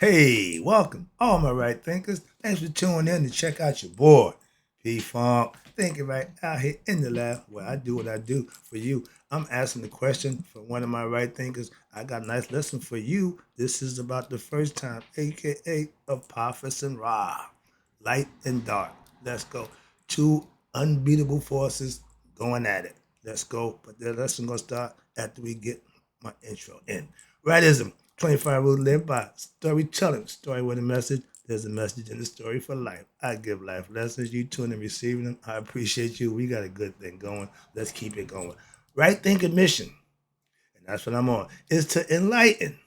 Hey, welcome, all my right thinkers. Thanks for tuning in to check out your boy, P Funk. Thinking right out here in the lab where I do what I do for you. I'm asking the question for one of my right thinkers. I got a nice lesson for you. This is about the first time, aka Apophis and Ra, light and dark. Let's go. Two unbeatable forces going at it. Let's go. But the lesson gonna start after we get my intro in. Rightism. 25 rules live by. Storytelling. Story with a message. There's a message in the story for life. I give life lessons. You tune and receiving them. I appreciate you. We got a good thing going. Let's keep it going. Right thinking mission, and that's what I'm on, is to enlighten,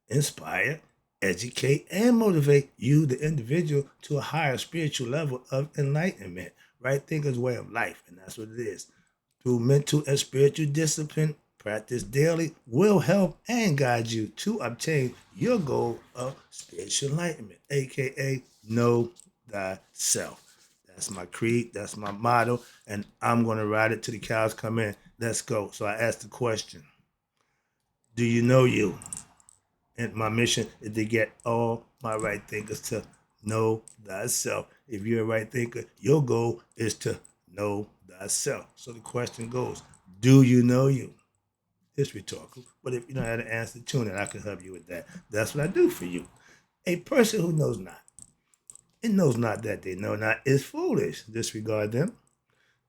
inspire, educate, and motivate you, the individual, to a higher spiritual level of enlightenment. Right thinker's way of life, and that's what it is. Through mental and spiritual discipline, practice daily will help and guide you to obtain your goal of spiritual enlightenment, aka know thyself. That's my creed, that's my motto, and I'm going to ride it till the cows come in. Let's go. So I asked the question, do you know you? And my mission is to get all my right thinkers to know thyself. If you're a right thinker, your goal is to know thyself. So the question goes, do you know you? It's rhetorical, but if you know how to answer, tune in. I can help you with that. That's what I do for you. A person who knows not, and knows not that they know not, is foolish. Disregard them.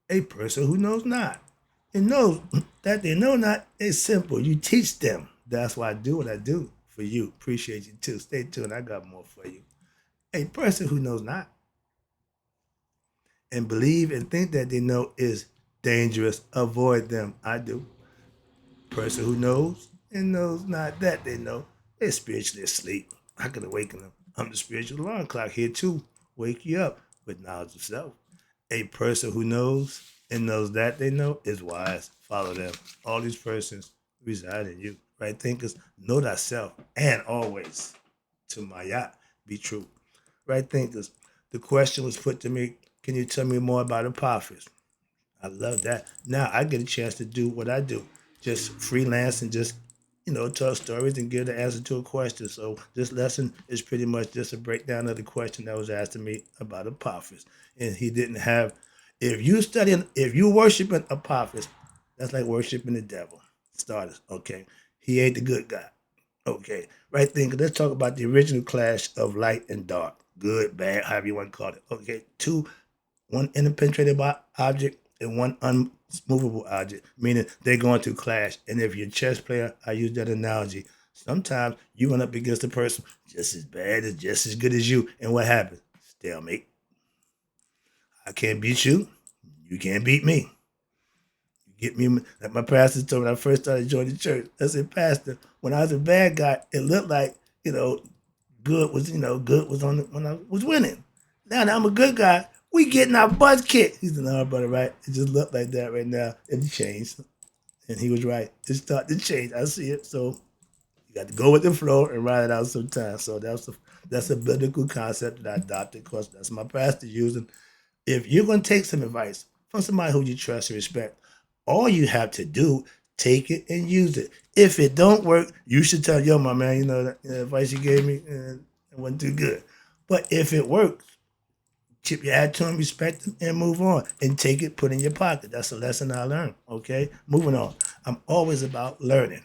A person who knows not and knows that they know not is simple. You teach them. That's why I do what I do for you. Appreciate you too. Stay tuned. I got more for you. A person who knows not and believe and think that they know is dangerous. Avoid them. I do. Person who knows and knows not that they know is spiritually asleep. I can awaken them. I'm the spiritual alarm clock here to wake you up with knowledge of self. A person who knows and knows that they know is wise. Follow them. All these persons reside in you. Right thinkers, know thyself and always to Maya be true. Right thinkers, the question was put to me, can you tell me more about Apophis? I love that. Now I get a chance to do what I do, just freelance and just, tell stories and give the answer to a question. So this lesson is pretty much just a breakdown of the question that was asked to me about Apophis. And he didn't have, if you worshiping Apophis, that's like worshiping the devil. Starters, okay. He ain't the good guy. Okay. Right thing, let's talk about the original clash of light and dark. Good, bad, however you want to call it. Okay. Two, one interpenetrated object and one unmovable object, meaning they're going to clash. And if you're a chess player, I use that analogy. Sometimes you run up against a person just as bad as just as good as you, and what happens? Stalemate. I can't beat you. You can't beat me. You get me? Like my pastor told me when I first started joining the church. I said, Pastor, when I was a bad guy, it looked like good was on when I was winning. Now that I'm a good guy, we getting our butts kicked. He said, no, brother, right? It just looked like that right now. It changed. And he was right. It started to change. I see it. So you got to go with the flow and ride it out sometimes. So that's a biblical concept that I adopted because that's my pastor using. If you're going to take some advice from somebody who you trust and respect, all you have to do, take it and use it. If it don't work, you should tell, yo, my man, that advice you gave me, it wasn't too good. But if it works, chip your hat to him, respect him, and move on. And take it, put it in your pocket. That's a lesson I learned. Okay, moving on. I'm always about learning.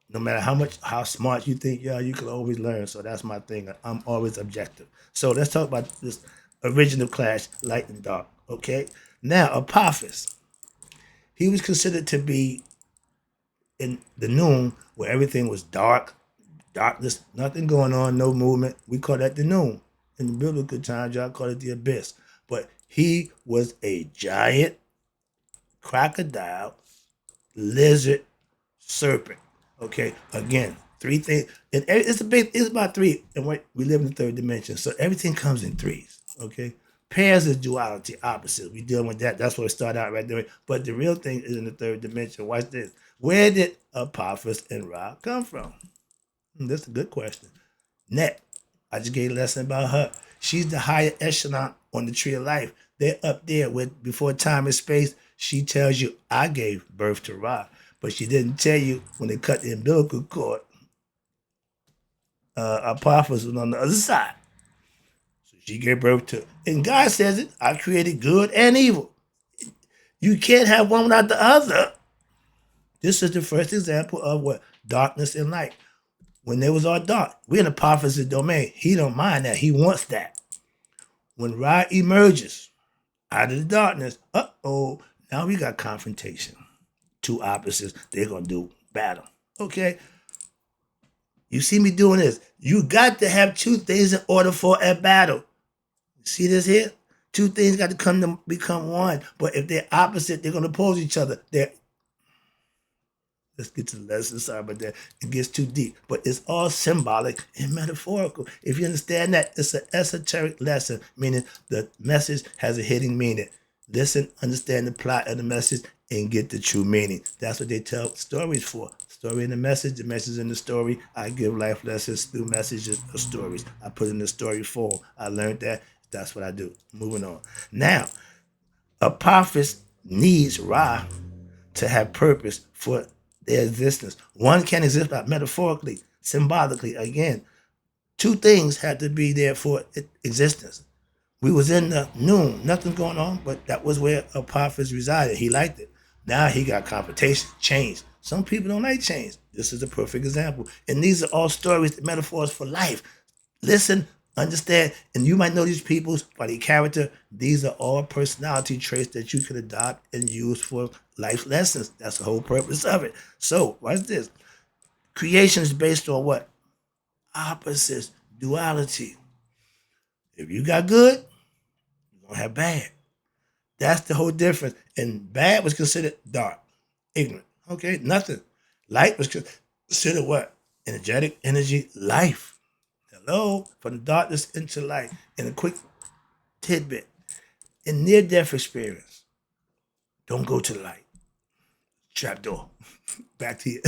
No matter how smart you think you are, you can always learn. So that's my thing. I'm always objective. So let's talk about this original clash, light and dark. Okay. Now Apophis, he was considered to be in the noon where everything was dark, darkness, nothing going on, no movement. We call that the noon. In the biblical times, y'all call it the abyss. But he was a giant crocodile, lizard, serpent. Okay, again, three things. And it's about three. And we live in the third dimension. So everything comes in threes. Okay. Pairs is duality, opposites. We dealing with that. That's where it started out right there. But the real thing is in the third dimension. Watch this. Where did Apophis and Ra come from? That's a good question. Net. I just gave a lesson about her. She's the higher echelon on the tree of life. They're up there with before time and space. She tells you, I gave birth to Ra. But she didn't tell you when they cut the umbilical cord, Apophis was on the other side. So she gave birth to, and God says it, I created good and evil. You can't have one without the other. This is the first example of what? Darkness and light. When there was all dark, we're in Apophis' domain. He don't mind that. He wants that. When Ra emerges out of the darkness, now we got confrontation. Two opposites, they're going to do battle. Okay? You see me doing this. You got to have two things in order for a battle. See this here? Two things got to come to become one. But if they're opposite, they're going to oppose each other. Let's get to the lesson. Sorry about that. It gets too deep. But it's all symbolic and metaphorical. If you understand that, it's an esoteric lesson, meaning the message has a hidden meaning. Listen, understand the plot of the message, and get the true meaning. That's what they tell stories for. Story in the message in the story. I give life lessons through messages or stories. I put in the story form. I learned that. That's what I do. Moving on. Now, Apophis needs Ra to have purpose for their existence. One can exist by metaphorically, symbolically. Again, two things had to be there for existence. We was in the noon, nothing going on, but that was where Apophis resided. He liked it. Now he got confrontation, change. Some people don't like change. This is a perfect example. And these are all stories, metaphors for life. Listen, understand, and you might know these people by their character. These are all personality traits that you can adopt and use for life lessons. That's the whole purpose of it. So, watch this. Creation is based on what? Opposites, duality. If you got good, you're going to have bad. That's the whole difference. And bad was considered dark, ignorant. Okay, nothing. Light was considered what? Energetic, energy, life. Hello? From the darkness into light. And a quick tidbit. In near-death experience, don't go to the light. Trapdoor. Back to you.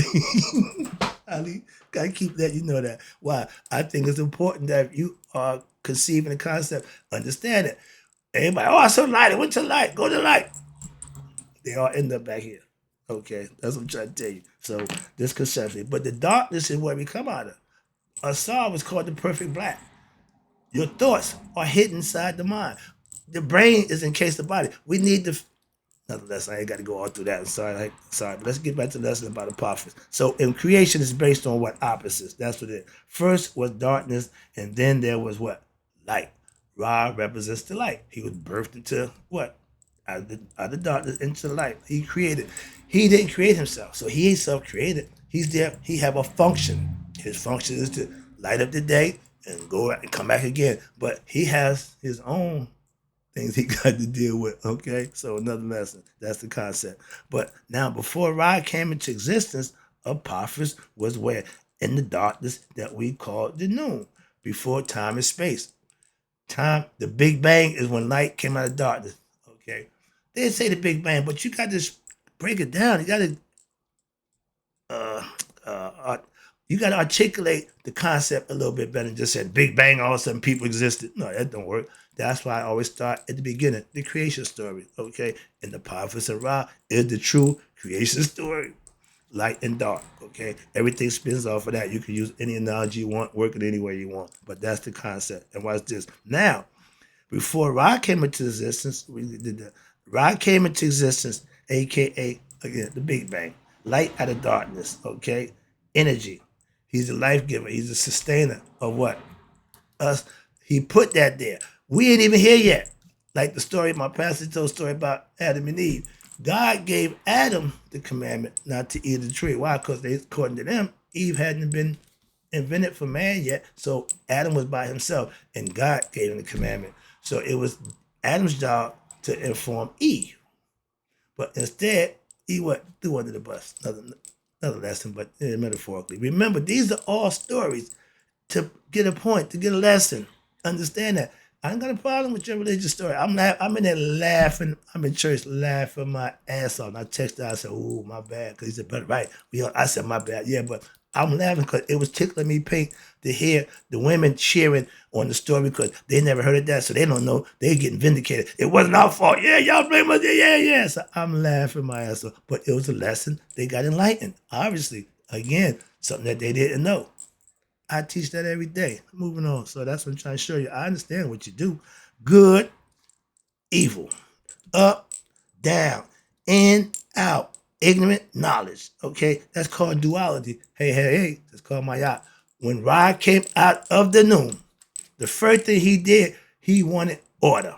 Ali, gotta keep that, you know that. Why? I think it's important that if you are conceiving a concept, understand it. Everybody, I saw light, I went to the light, go to the light. They all end up back here. Okay, that's what I'm trying to tell you. So this conception. But the darkness is where we come out of. A psalm is called the perfect black. Your thoughts are hidden inside the mind. The brain is encased the body. We need the nonetheless, I ain't got to go all through that. I'm sorry, but let's get back to the lesson about Apophis. So in creation is based on what? Opposites. That's what it is. First was darkness, and then there was what? Light. Ra represents the light. He was birthed into what? Out of the darkness into the light. He created. He didn't create himself, so he ain't self-created. He's there. He have a function. His function is to light up the day and go out and come back again. But he has his own things he got to deal with. Okay, so another lesson. That's the concept. But now, before Ra came into existence, Apophis was where? In the darkness that we call the noon, before time and space. Time, the Big Bang is when light came out of darkness. Okay, they say the Big Bang, but you got to break it down. You got to articulate the concept a little bit better than just saying Big Bang, all of a sudden people existed. No, that don't work. That's why I always start at the beginning, the creation story, okay? And the Apophis and Ra is the true creation story, light and dark, okay? Everything spins off of that. You can use any analogy you want, work it any way you want, but that's the concept. And watch this. Now, before Ra came into existence, Ra came into existence, aka, again, the Big Bang, light out of darkness, okay? Energy. He's the life giver. He's the sustainer of what? Us. He put that there. We ain't even here yet. Like the story, my pastor told a story about Adam and Eve. God gave Adam the commandment not to eat of the tree. Why? Because according to them, Eve hadn't been invented for man yet. So Adam was by himself, and God gave him the commandment. So it was Adam's job to inform Eve. But instead, he threw under the bus. Another lesson, but metaphorically. Remember, these are all stories to get a point, to get a lesson. Understand that. I ain't got a problem with your religious story. I'm in there laughing. I'm in church laughing my ass off. And I texted her, I said, "Oh, my bad." Because he said, "But right." I said, "My bad." Yeah, but I'm laughing because it was tickling me pink to hear the women cheering on the story because they never heard of that, so they don't know. They're getting vindicated. It wasn't our fault. Yeah, y'all blame us. Yeah. So I'm laughing my ass off. But it was a lesson. They got enlightened. Obviously, again, something that they didn't know. I teach that every day. Moving on. So that's what I'm trying to show you. I understand what you do. Good, evil, up, down, in, out, ignorant, knowledge. Okay, that's called duality. Hey, that's called Mayat. When Ra came out of the noon, the first thing he did, he wanted order.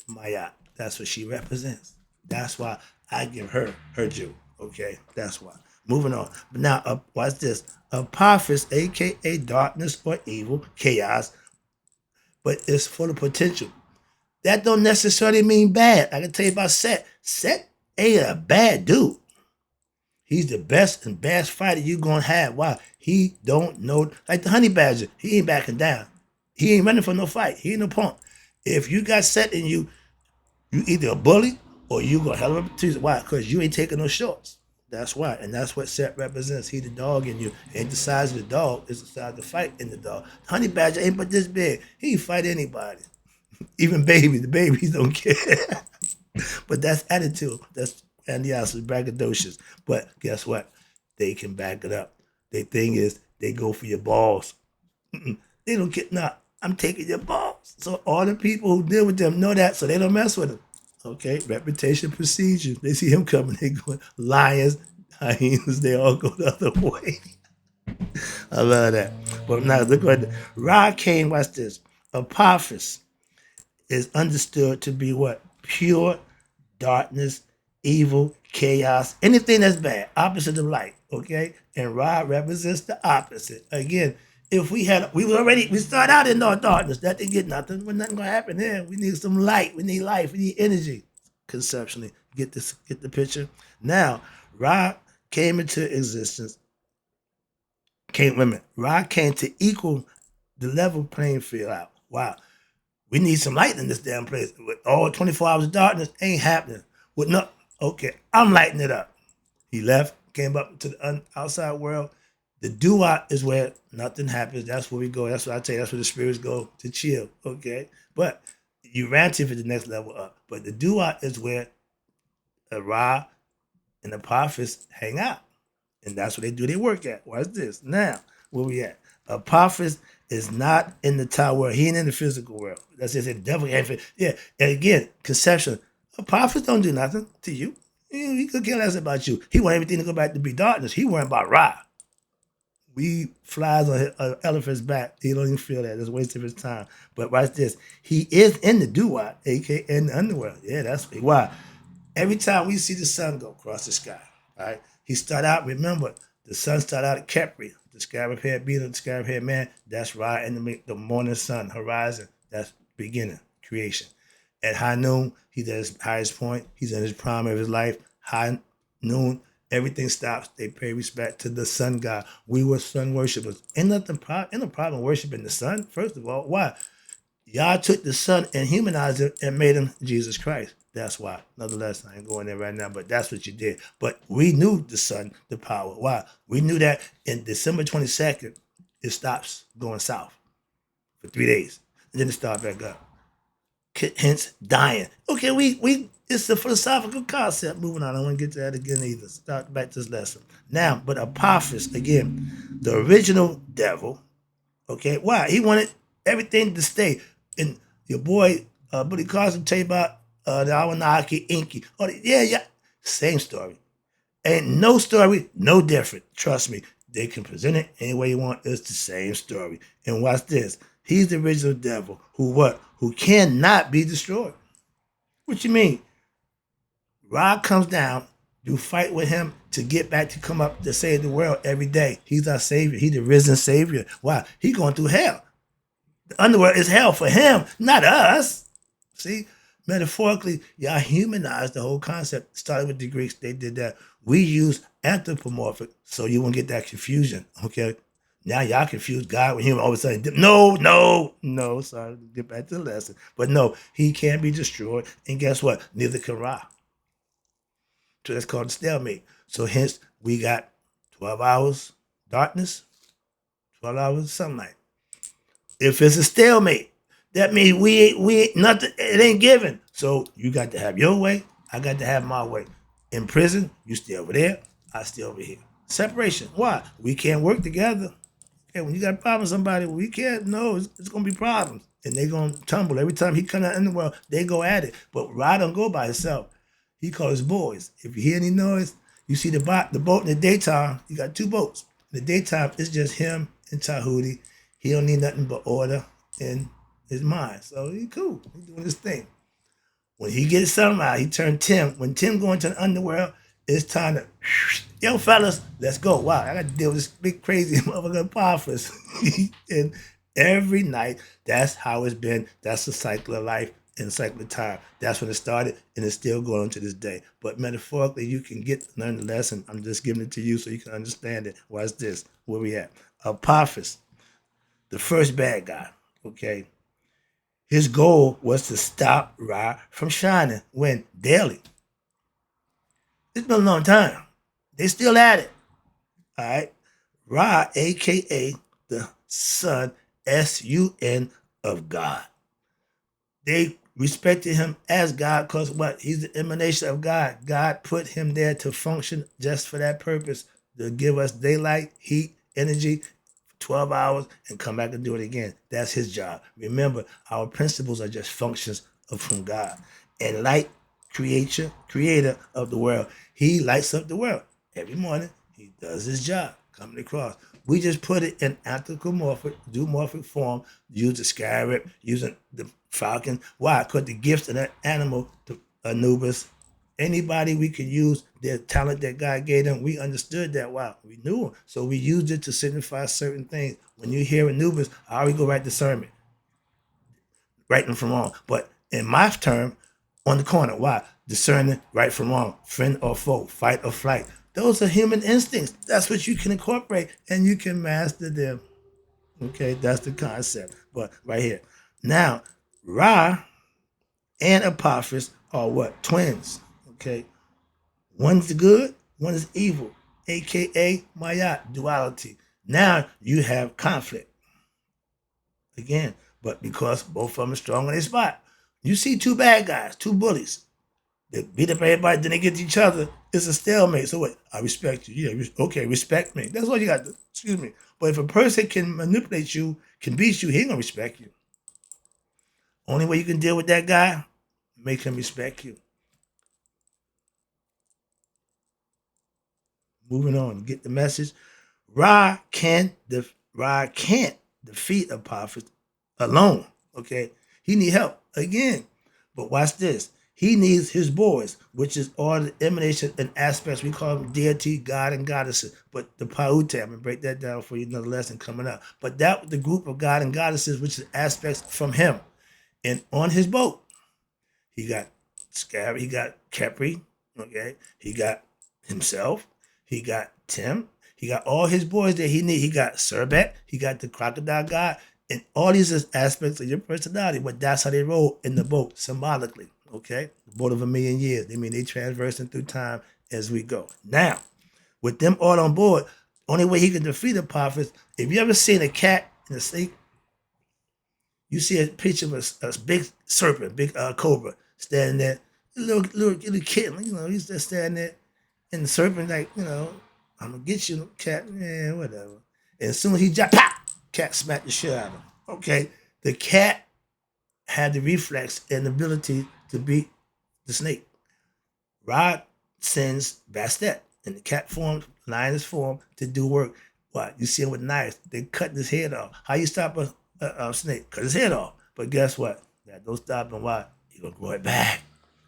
Mayat. That's what she represents. That's why I give her her due. Okay, that's why. Moving on. But now, watch this. Apophis, aka darkness or evil, chaos, but it's full of potential. That don't necessarily mean bad. I can tell you about Set. Set ain't a bad dude. He's the best and best fighter you gonna have. Why? He don't know, like the honey badger. He ain't backing down. He ain't running for no fight. He ain't no punk. If you got Set in you, you either a bully or you gonna hell of a teaser. Why? Because you ain't taking no shorts. That's why. And that's what Set represents. He the dog in you. Ain't the size of the dog, it's the size of the fight in the dog. Honey badger ain't but this big. He fight anybody. Even babies. The babies don't care. But that's attitude. That's grandiose, braggadocious. But guess what? They can back it up. Their thing is they go for your balls. They don't get nah. I'm taking your balls. So all the people who deal with them know that, so they don't mess with them. Okay, reputation precedes you. They see him coming, they going lions, hyenas. They all go the other way. I love that. But now look what Ra came. Watch this. Apophis is understood to be what? Pure darkness, evil, chaos, anything that's bad, opposite of light, okay? And Ra represents the opposite. Again, if we start out in our darkness, that didn't get nothing, but nothing gonna happen there. We need some light, we need life, we need energy, conceptually. Get the picture? Now, Ra came into existence, Ra came to equal the level playing field out. Wow. We need some light in this damn place. With all 24 hours of darkness, ain't happening. With no, okay, I'm lighting it up. He left, came up to the outside world. The dua is where nothing happens. That's where we go. That's what I tell you. That's where the spirits go to chill. Okay, but you ran to for the next level up. But the dua is where Ra and the Apophis hang out, and that's what they do their work at. Watch this. Now, where we at? Apophis is not in the tower. He ain't in the physical world. That's just it. Devil ain't. Yeah. And again, conception. Apophis don't do nothing to you. He could care less about you. He want everything to go back to be darkness. He worrying about Ra. We flies on an elephant's back. He don't even feel that. It's a waste of his time. But watch this. He is in the duat, aka in the underworld. Yeah, that's why. Every time we see the sun go across the sky, right? He start out, remember, the sun start out at Kepri, the scarab-haired beetle, the scarab-haired man. That's Ra in the morning sun, horizon. That's beginning, creation. At high noon, he's at his highest point. He's in his prime of his life. High noon, everything stops. They pay respect to the sun god. We were sun worshipers. Ain't no problem worshiping the sun, first of all. Why? Y'all took the sun and humanized it and made him Jesus Christ. That's why. Nonetheless, I ain't going there right now, but that's what you did. But we knew the sun, the power. Why? We knew that in December 22nd, it stops going south for 3 days. And then it starts back up. Hence, dying. Okay, it's a philosophical concept. Moving on. I don't want to get to that again either. Start back to this lesson. Now, but Apophis, again, the original devil, okay, why? He wanted everything to stay. And your boy, Buddy Carson, tell you about the Awanaki Inky. Oh, yeah. Same story. Ain't no story, no different. Trust me. They can present it any way you want. It's the same story. And watch this. He's the original devil who what? Who cannot be destroyed. What you mean? Ra comes down. You fight with him to get back to come up to save the world every day. He's our savior. He's the risen savior. Why? He going through hell. The underworld is hell for him, not us. See? Metaphorically, y'all humanized the whole concept. Started with the Greeks, they did that. We use anthropomorphic, so you won't get that confusion, okay? Now y'all confuse God with human all of a sudden. No, sorry, get back to the lesson. But no, he can't be destroyed, and guess what? Neither can Ra. So that's called a stalemate. So hence, we got 12 hours darkness, 12 hours sunlight. If it's a stalemate, that means we ain't nothing. It ain't given. So you got to have your way. I got to have my way. In prison, you stay over there. I stay over here. Separation. Why? We can't work together. Okay, when you got a problem with somebody, we can't know it's gonna be problems. And they're gonna tumble. Every time he come out in the world, they go at it. But Rod don't go by himself. He calls his boys. If you hear any noise, you see the boat in the daytime, you got two boats. In the daytime, it's just him and Tahuti. He don't need nothing but order in his mind. So he cool. He doing his thing. When he gets something out, he turned Tim. When Tim go into the underworld, it's time to, yo fellas, let's go. Wow, I got to deal with this big crazy motherfucker Apophis. And every night, that's how it's been. That's the cycle of life and the cycle of time. That's when it started, and it's still going on to this day. But metaphorically, you can learn the lesson. I'm just giving it to you so you can understand it. Watch this. Where we at? Apophis, the first bad guy. Okay. His goal was to stop Ra from shining. When daily. It's been a long time. They still at it. All right. Ra, aka the Son, S-U-N of God. They respected him as God because what? He's the emanation of God. God put him there to function just for that purpose, to give us daylight, heat, energy, 12 hours, and come back and do it again. That's his job. Remember, our principles are just functions from God. And light creator of the world, he lights up the world. Every morning, he does his job, coming across. We just put it in anthropomorphic, zoomorphic form, use the scarab, using the falcon. Why? Because the gifts of that animal, the Anubis, anybody we could use their talent that God gave them, we understood that. Wow, we knew them. So we used it to signify certain things. When you hear Anubis, I already go right discernment, right and from wrong. But in my term, on the corner, why? Discerning right from wrong, friend or foe, fight or flight. Those are human instincts. That's what you can incorporate and you can master them. Okay, that's the concept. But right here. Now, Ra and Apophis are what? Twins. Okay. One's good, one is evil, aka Mayat, duality. Now you have conflict. Again, but because both of them are strong on their spot. You see two bad guys, two bullies. They beat up everybody, then they get to each other. It's a stalemate. So what? I respect you. Yeah, okay, respect me. That's all you got to, excuse me. But if a person can manipulate you, can beat you, he ain't gonna respect you. Only way you can deal with that guy, make him respect you. Moving on, get the message. Ra can't defeat Apophis alone. Okay, he need help again. But watch this. He needs his boys, which is all the emanation and aspects. We call them deity, God, and goddesses. But the Paute, I'm gonna break that down for you. Another lesson coming up. But that was the group of God and goddesses, which is aspects from him. And on his boat, he got Scary, he got Kepri, okay, he got himself, he got Tim, he got all his boys that he need. He got Serbet, he got the crocodile god, and all these is aspects of your personality. But that's how they roll in the boat symbolically. Okay, the boat of a million years. They mean they transversing through time as we go. Now, with them all on board, only way he can defeat Apophis. If you ever seen a cat and a snake, you see a picture of a big serpent, big cobra standing there, little kitten, he's just standing there, and the serpent like, I'm gonna get you, cat, yeah, whatever. And as soon as he jumped, pop, cat smacked the shit out of him. Okay, the cat had the reflex and ability to beat the snake. Rod sends Bastet in the cat form, lioness form, to do work. What? You see him with knives. They cut his head off. How you stop a snake? Cut his head off. But guess what? That don't stop him. Why? He gonna grow it back.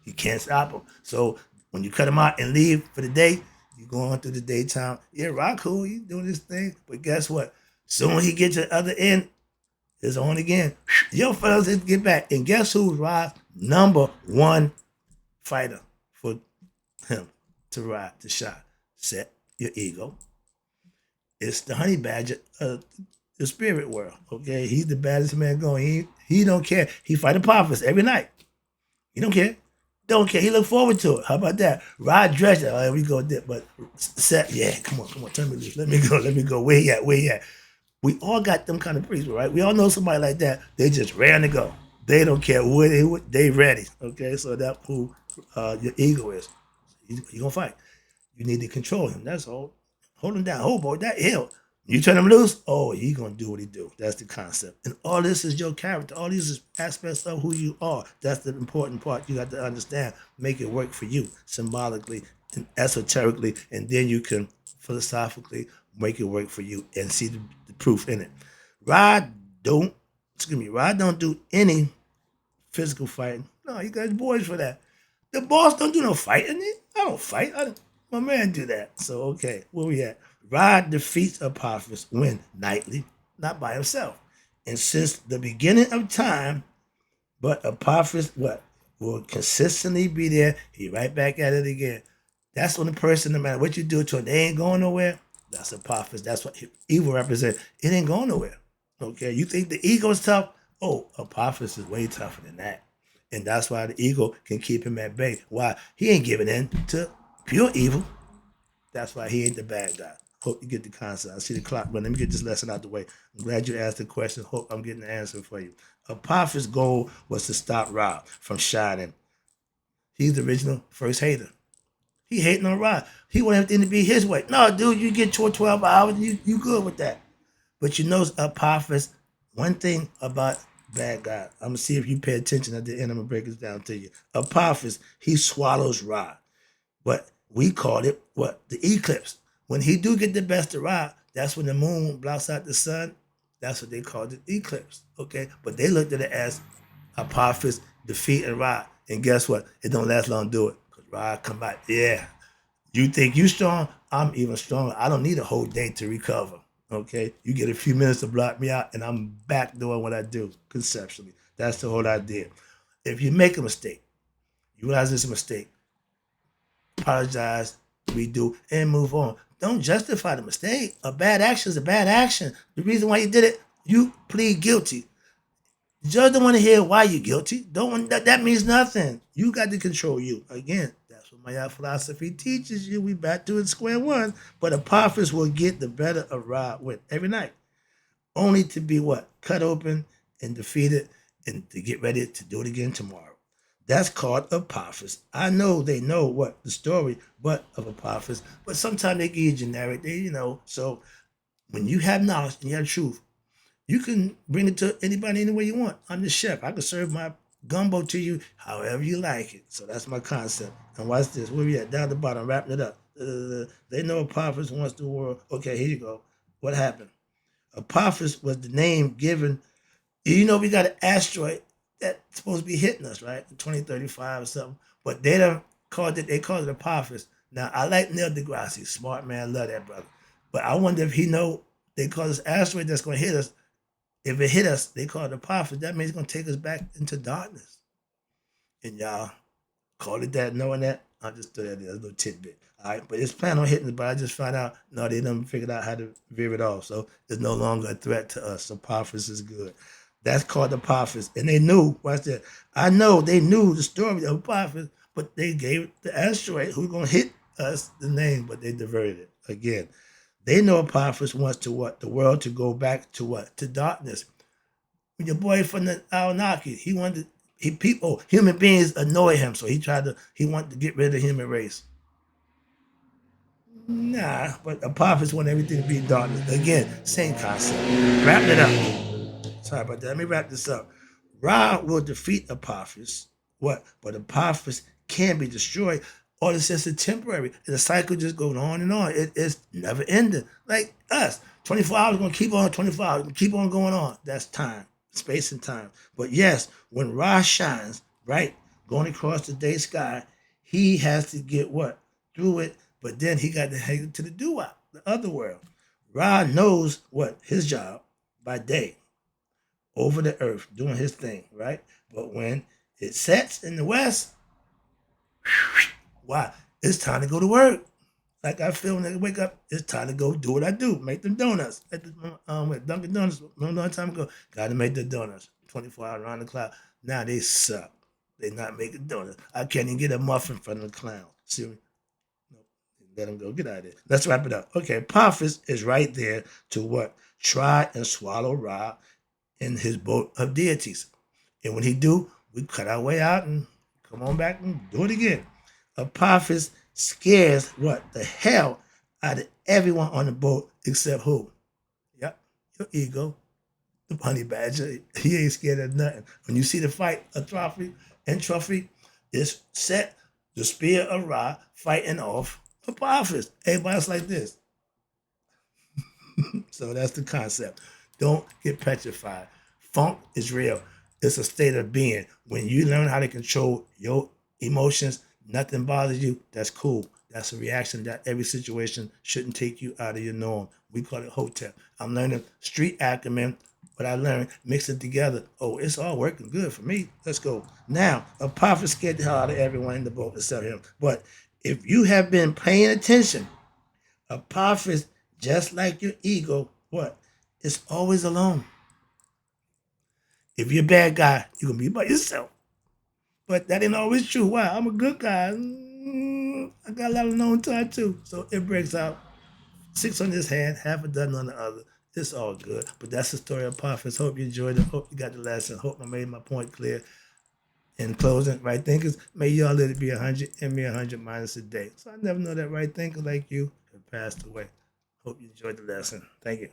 You can't stop him. So when you cut him out and leave for the day, you going through the daytime. Yeah, Rod cool. He doing this thing. But guess what? Soon he get to the other end, it's on again. Yo, fellas, let's get back. And guess who's Rod's number one fighter for him to ride, to shot? Set your ego. It's the honey badger of the spirit world. Okay, he's the baddest man going. He don't care. He fight Apophis every night. He don't care. Don't care. He look forward to it. How about that? Rod Drescher. Oh, we go there. But Set, yeah, come on, turn me loose. Let me go. Where he at? We all got them kind of priests, right? We all know somebody like that. They just ready to go. They don't care where they ready. Okay, so that's who your ego is. You gonna fight. You need to control him. That's all. Hold him down. Hold boy, that hill. You turn him loose, oh, he gonna do what he do. That's the concept. And all this is your character. All these is aspects of who you are. That's the important part you got to understand. Make it work for you symbolically and esoterically, and then you can philosophically make it work for you and see the proof in it. Rod don't, Rod don't do any physical fighting. No, you got boys for that. The boss don't do no fighting. I don't fight. My man do that. So okay, where we at? Rod defeats Apophis when nightly, not by himself. And since the beginning of time, but Apophis what will consistently be there. He right back at it again. That's when the person, no matter what you do to it, they ain't going nowhere. That's Apophis. That's what evil represents. It ain't going nowhere. Okay, you think the ego is tough? Oh, Apophis is way tougher than that. And that's why the ego can keep him at bay. Why? He ain't giving in to pure evil. That's why he ain't the bad guy. Hope you get the concept. I see the clock, but let me get this lesson out the way. I'm glad you asked the question. Hope I'm getting the answer for you. Apophis' goal was to stop Rob from shining. He's the original first hater. He hating on Rob. He want everything to be his way. No, dude, you get your 12 hours, you good with that. But you know, Apophis, one thing about bad guy, I'm going to see if you pay attention at the end. I'm going to break this down to you. Apophis, he swallows Ra. But we called it, what? The eclipse. When he do get the best of Ra, that's when the moon blocks out the sun. That's what they called it, eclipse. Okay? But they looked at it as Apophis defeating Ra. And guess what? It don't last long to do it. Because Ra come out, yeah. You think you strong? I'm even stronger. I don't need a whole day to recover. Okay, you get a few minutes to block me out, and I'm back doing what I do conceptually. That's the whole idea. If you make a mistake, you realize it's a mistake, apologize, redo, and move on. Don't justify the mistake. A bad action is a bad action. The reason why you did it, you plead guilty. The judge don't want to hear why you're guilty. Don't want that means nothing. You got to control you. Again, that's what my philosophy teaches you. We back to it square one. But Apophis will get the better of Ra with every night. Only to be what? Cut open and defeated and to get ready to do it again tomorrow. That's called Apophis. I know they know what the story but of Apophis, but sometimes they give you generic, so when you have knowledge and you have truth, you can bring it to anybody any way you want. I'm the chef. I can serve my gumbo to you however you like it. So that's my concept. And watch this. Where we at? Down the bottom, wrapping it up. They know Apophis wants the world. Okay, here you go. What happened? Apophis was the name given. We got an asteroid that's supposed to be hitting us, right? In 2035 or something. But they called it Apophis. Now, I like Neil deGrasse. Smart man, love that brother. But I wonder if he know they call this asteroid that's going to hit us. If it hit us, they call it Apophis. That means it's going to take us back into darkness. And y'all call it that, knowing that. I just threw that in, a little tidbit. All right, but it's planned on hitting us, but I just found out, no, they done figured out how to veer it off. So it's no longer a threat to us. Apophis is good. That's called Apophis. And they knew, watch that. I know they knew the story of Apophis, but they gave the asteroid who's going to hit us the name, but they diverted it. Again, they know Apophis wants to what? The world to go back to what? To darkness. When your boy from the Anunnaki, human beings annoy him, so he wanted to get rid of the human race. Nah, but Apophis want everything to be darkness. Again, same concept. Wrap it up. Sorry about that. Let me wrap this up. Ra will defeat Apophis. What? But Apophis can be destroyed. Or it's just a temporary. And the cycle just goes on and on. It's never ending. Like us. 24 hours going to keep on 24 hours. Keep on going on. That's time. Space and time. But yes, when Ra shines, right, going across the day sky, he has to get what? Through it. But then he got to head to the doo-wop, the other world. Ra knows what? His job by day over the earth, doing his thing, right? But when it sets in the west, why? It's time to go to work. Like I feel when I wake up, it's time to go do what I do. Make them donuts. At Dunkin' Donuts, remember a long time ago, got to make the donuts. 24 hours around the clock. Now they suck. They not making donuts. I can't even get a muffin from the clown. See me? No, let them go. Get out of there. Let's wrap it up. Okay, Apophis is right there to what? Try and swallow Ra in his boat of deities. And when he do, we cut our way out and come on back and do it again. Apophis scares what? The hell out of everyone on the boat except who? your ego, the honey badger, he ain't scared of nothing. When you see the fight, trophy, it's set, the spear of Ra fighting off Apophis. Everybody's like this. So that's the concept. Don't get petrified. Funk is real. It's a state of being. When you learn how to control your emotions, nothing bothers you. That's cool. That's a reaction that every situation shouldn't take you out of your norm. We call it hotel. I'm learning street acumen. What I learned, mix it together. Oh, it's all working good for me. Let's go. Now, Apophis scared the hell out of everyone in the boat except him. But if you have been paying attention, Apophis, just like your ego, what? It's always alone. If you're a bad guy, you're gonna be by yourself. But that ain't always true. Wow, I'm a good guy. I got a lot of known time too. So it breaks out 6 on this hand, half a dozen on the other. It's all good. But that's the story of Apophis. Hope you enjoyed it. Hope you got the lesson. Hope I made my point clear. In closing, right thinkers, may y'all let it be 100 and me 100 minus a day. So I never know that right thinker like you have passed away. Hope you enjoyed the lesson. Thank you.